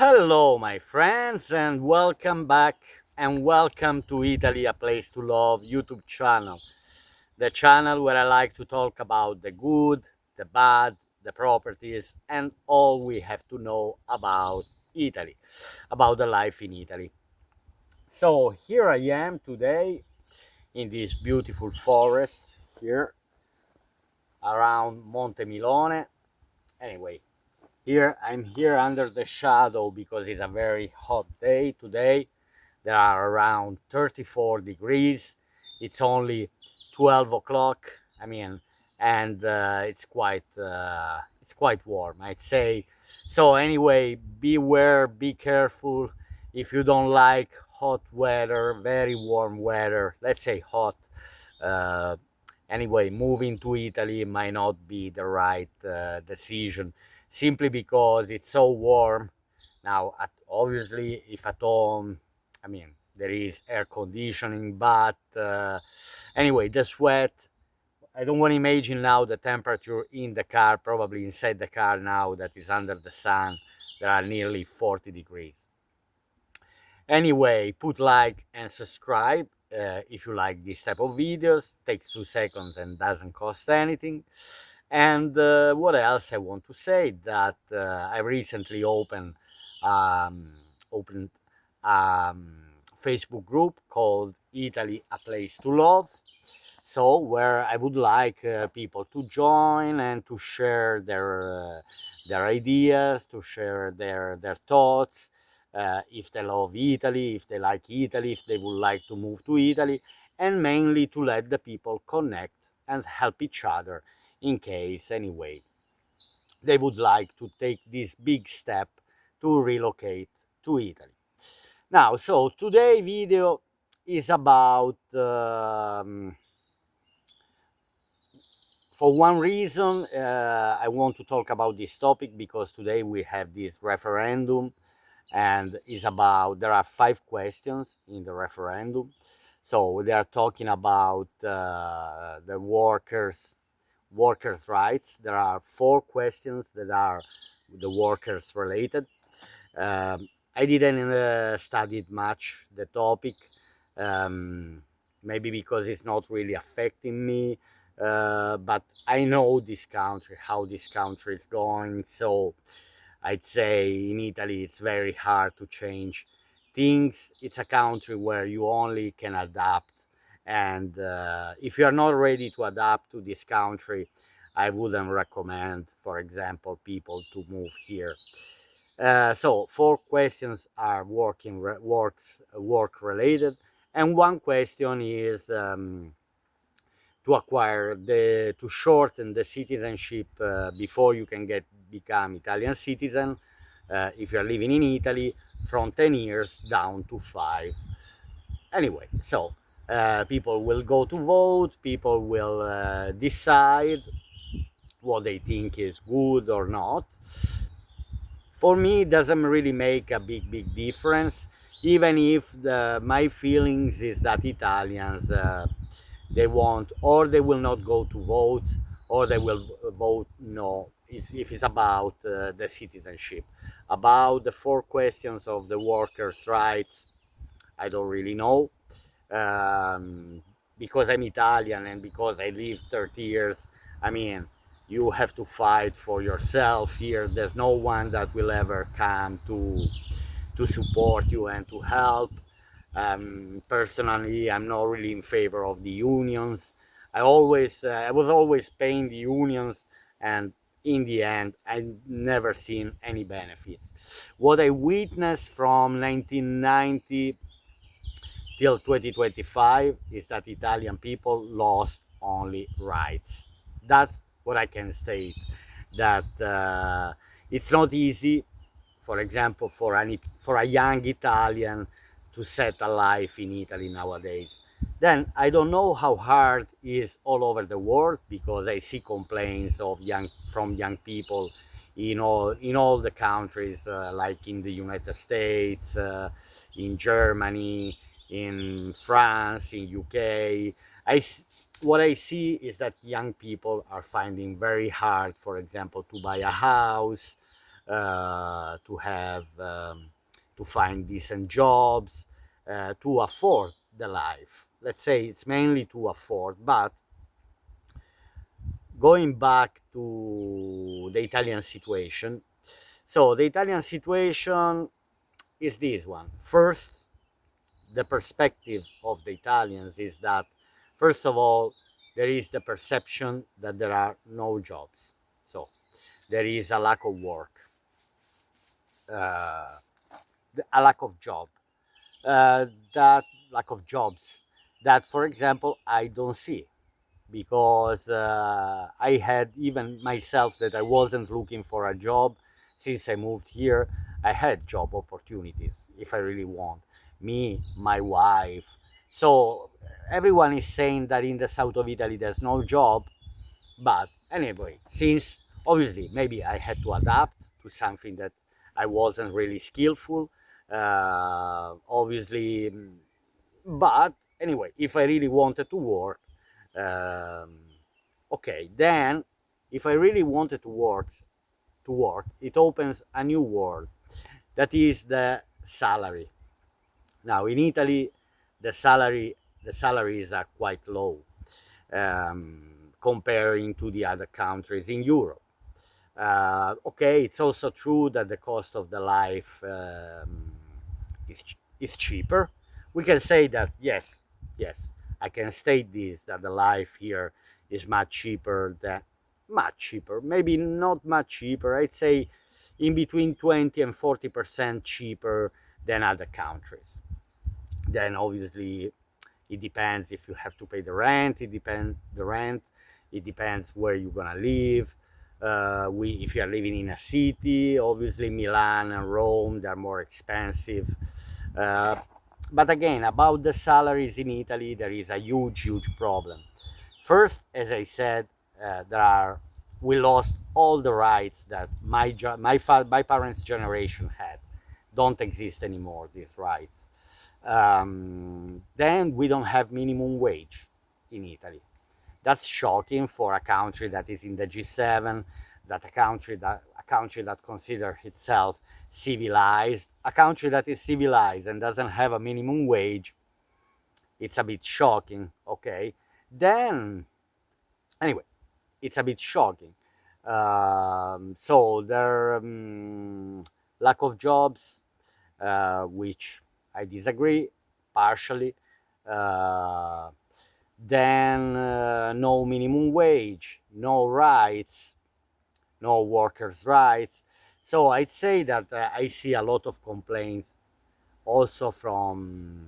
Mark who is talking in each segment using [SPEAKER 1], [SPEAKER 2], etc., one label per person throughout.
[SPEAKER 1] Hello, my friends, and welcome back and welcome to Italy, a place to love YouTube channel. The channel where I like to talk about the good, the bad, the properties, and all we have to know about Italy, about the life in Italy. So here I am today in this beautiful forest here around Monte Milone. Anyway, I'm here under the shadow because it's a very hot day today. There are around 34 degrees. It's only 12 o'clock. And it's quite warm, I'd say. So anyway, beware, be careful. If you don't like hot weather, very warm weather, let's say hot, uh, anyway, moving to Italy might not be the right decision, simply because it's so warm. Now, obviously, if at home, there is air conditioning, but anyway, the sweat. I don't want to imagine now the temperature in the car, probably inside the car now that is under the sun. There are nearly 40 degrees. Anyway, put like and subscribe if you like this type of videos. Takes 2 seconds and doesn't cost anything. And what else I want to say that I recently um, opened Facebook group called Italy, a place to love. So where I would like people to join and to share their ideas, to share their thoughts, if they love Italy, if they like Italy, if they would like to move to Italy, and mainly to let the people connect and help each other in case anyway they would like to take this big step to relocate to Italy. Now, so today video is about for one reason, I want to talk about this topic because today we have this referendum, and there are 5 questions in the referendum. So they are talking about the workers' rights. There are 4 questions that are the workers related. I didn't study much the topic, um, maybe because it's not really affecting me. But I know this country, how this country is going. So I'd say in Italy it's very hard to change things. It's a country where you only can adapt. And if you are not ready to adapt to this country, I wouldn't recommend, for example, people to move here. So 4 questions are work related, and one question is to shorten the citizenship before you can become Italian citizen. If you're living in Italy, from 10 years down to 5. Anyway, so people will go to vote. People will decide what they think is good or not. For me, it doesn't really make a big difference, even if my feelings is that Italians, they won't, or they will not go to vote, or they will vote no, if it's about the citizenship. About the 4 questions of the workers' rights, I don't really know. um, because I'm Italian and because I lived 30 years, I mean, you have to fight for yourself here. There's no one that will ever come to support you and to help. Personally, I'm not really in favor of the unions. I was always paying the unions, and in the end, I never seen any benefits. What I witnessed from 1990 till 2025 is that Italian people lost only rights. That's what I can state. That it's not easy, for example, for a young Italian to set a life in Italy nowadays. Then I don't know how hard it is all over the world, because I see complaints from young people in all the countries, like in the United States, in Germany, in France, in UK. What I see is that young people are finding very hard, for example, to buy a house, to have to find decent jobs, to afford the life. Let's say it's mainly to afford, but going back to the Italian situation. So the Italian situation is this one. First, the perspective of the Italians is that, first of all, there is the perception that there are no jobs. So there is a lack of work, uh, a lack of job, that lack of jobs that, for example, I don't see, because I had even myself that I wasn't looking for a job since I moved here. I had job opportunities if I really want. Me, my wife. So everyone is saying that in the south of Italy there's no job, but anyway, since obviously maybe I had to adapt to something that I wasn't really skillful, obviously, but anyway, if I really wanted to work, um, okay, then if I really wanted to work, it opens a new world. That is the salary. Now in Italy, the salary the salaries are quite low, comparing to the other countries in Europe. Okay, it's also true that the cost of the life is cheaper. We can say that, yes, yes, I can state this, that the life here is much cheaper, maybe not much cheaper, I'd say in between 20 and 40% cheaper than other countries. Then obviously it depends if you have to pay the rent. It depends where you're gonna live. If you are living in a city, obviously Milan and Rome, they're more expensive. Uh, but again, about the salaries in Italy, there is a huge problem. First, as I said, we lost all the rights that my parents' generation had. Don't exist anymore, these rights. Then we don't have minimum wage in Italy. That's shocking for a country that is in the G7, that considers itself civilized, a country that is civilized and doesn't have a minimum wage. It's a bit shocking, okay? Then, anyway, it's a bit shocking. So there lack of jobs, which I disagree partially. Uh, then no minimum wage, no rights, no workers' rights. So I'd say that I see a lot of complaints also from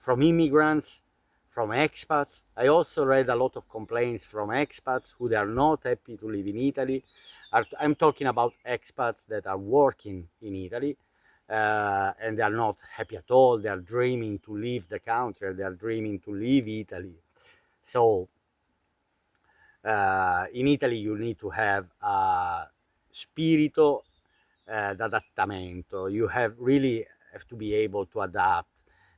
[SPEAKER 1] immigrants, from expats. I also read a lot of complaints from expats who are not happy to live in Italy. I'm talking about expats that are working in Italy, and they are not happy at all. They are dreaming to leave the country. They are dreaming to leave Italy. So in Italy you need to have a spirito d'adattamento. You have to be able to adapt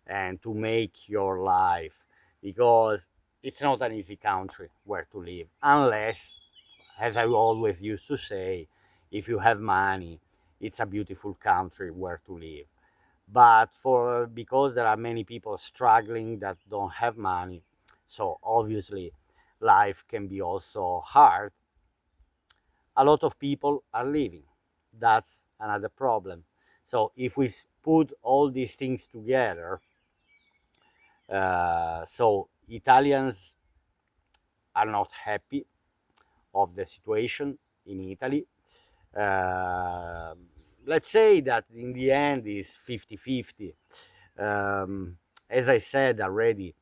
[SPEAKER 1] and to make your life, because it's not an easy country where to live, unless, as I always used to say, if you have money, it's a beautiful country where to live. But because there are many people struggling that don't have money, so obviously life can be also hard. A lot of people are leaving. That's another problem. So if we put all these things together, so Italians are not happy of the situation in Italy. Uh, let's say that in the end is 50-50. As I said already,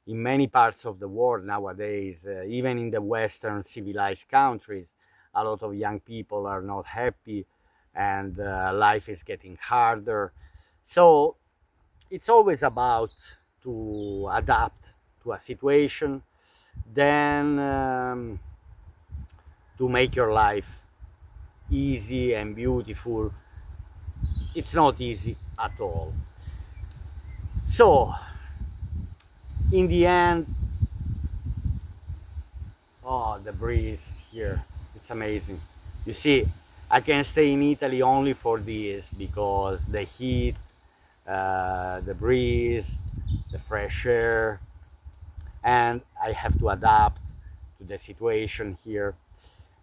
[SPEAKER 1] in many parts of the world nowadays, even in the Western civilized countries, a lot of young people are not happy, and life is getting harder. So it's always about to adapt to a situation, then to make your life easy and beautiful. It's not easy at all. So in the end, oh, the breeze here, it's amazing. You see, I can stay in Italy only for this, because the heat, the breeze, the fresh air, and I have to adapt to the situation here.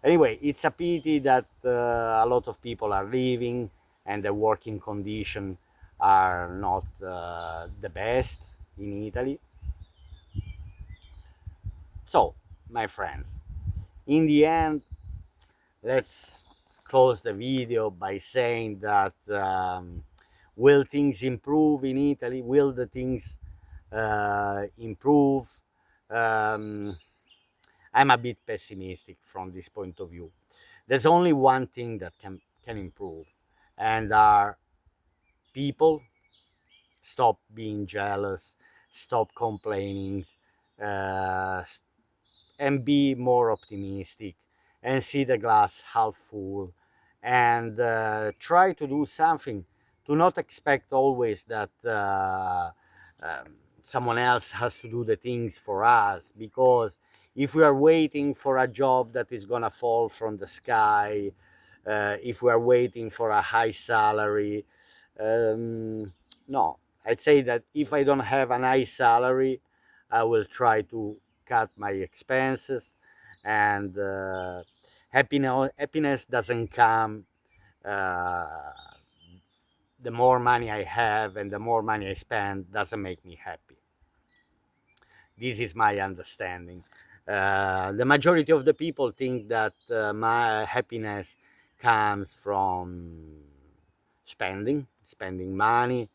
[SPEAKER 1] Anyway, it's a pity that a lot of people are leaving and the working conditions are not the best in Italy. So, my friends, in the end, let's close the video by saying that will things improve in Italy? Will the things improve? Um, I'm a bit pessimistic from this point of view. There's only one thing that can improve, and our people stop being jealous, stop complaining, uh, and be more optimistic, and see the glass half full, and try to do something, to not expect always that someone else has to do the things for us, because if we are waiting for a job that is gonna fall from the sky, if we are waiting for a high salary, no, I'd say that if I don't have a nice salary, I will try to cut my expenses, and happiness doesn't come uh, the more money I have, and the more money I spend doesn't make me happy. This is my understanding. The majority of the people think that my happiness comes from spending money.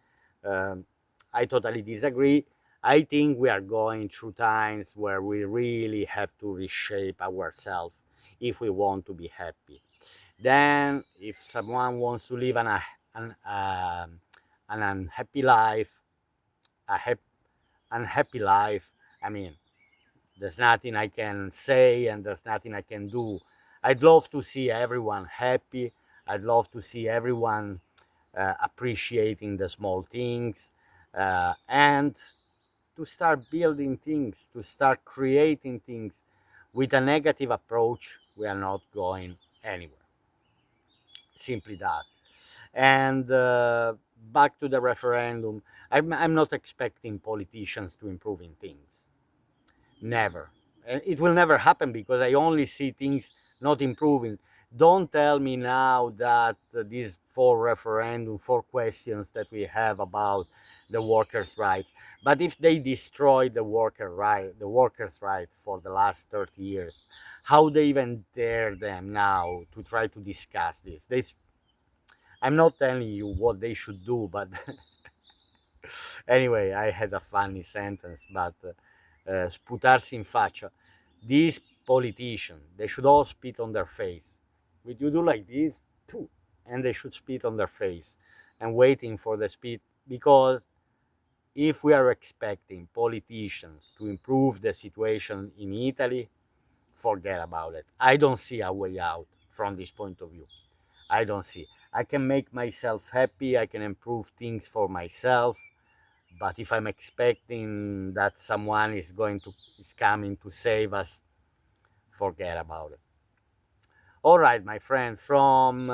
[SPEAKER 1] Um, I totally disagree. I think we are going through times where we really have to reshape ourselves if we want to be happy. Then, if someone wants to live an unhappy life, a unhappy life, I mean, there's nothing I can say and there's nothing I can do. I'd love to see everyone happy. I'd love to see everyone appreciating the small things, and to start building things, to start creating things. With a negative approach, we are not going anywhere. Simply that. And back to the referendum, I'm not expecting politicians to improve in things. Never. And it will never happen, because I only see things not improving. Don't tell me now that these four questions that we have about the workers' rights, but if they destroyed the workers' right for the last 30 years, how they even dare them now to try to discuss this? I'm not telling you what they should do, but anyway, I had a funny sentence, but sputarsi in faccia. These politicians, they should all spit on their face. Would you do like this? Pooh, and they should spit on their face and waiting for the spit, because if we are expecting politicians to improve the situation in Italy, forget about it. I don't see a way out from this point of view. I don't see. I can make myself happy, I can improve things for myself, but if I'm expecting that someone is coming to save us, forget about it. All right, my friend, from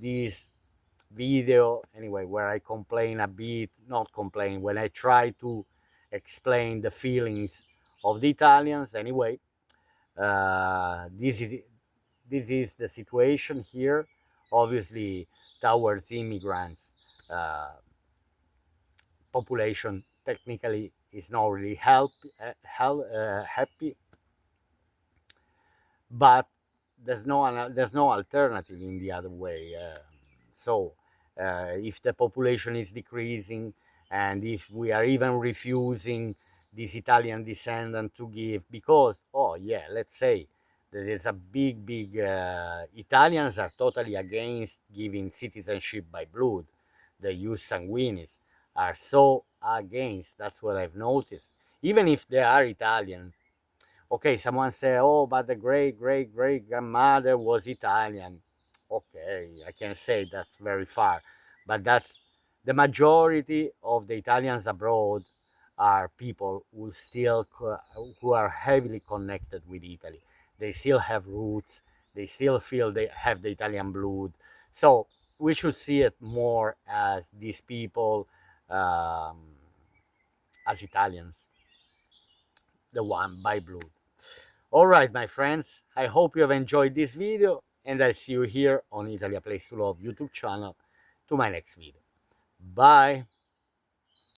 [SPEAKER 1] this video, anyway, where I complain a bit, not complain, when I try to explain the feelings of the Italians, anyway, uh, this is this is the situation here. Obviously, towards immigrants, population technically is not really happy, but there's no alternative in the other way. So if the population is decreasing, and if we are even refusing this Italian descendant to give, because, oh yeah, let's say there is a big Italians are totally against giving citizenship by blood. The jus sanguinis are so against. That's what I've noticed. Even if they are Italians, okay, someone say, oh, but the great grandmother was Italian. Okay, I can say that's very far, but that's the majority of the Italians abroad are people who who are heavily connected with Italy. They still have roots. They still feel they have the Italian blood. So we should see it more as these people, as Italians, the one by blood. All right, my friends, I hope you have enjoyed this video, and I'll see you here on Italy A Place to Love YouTube channel to my next video. Bye.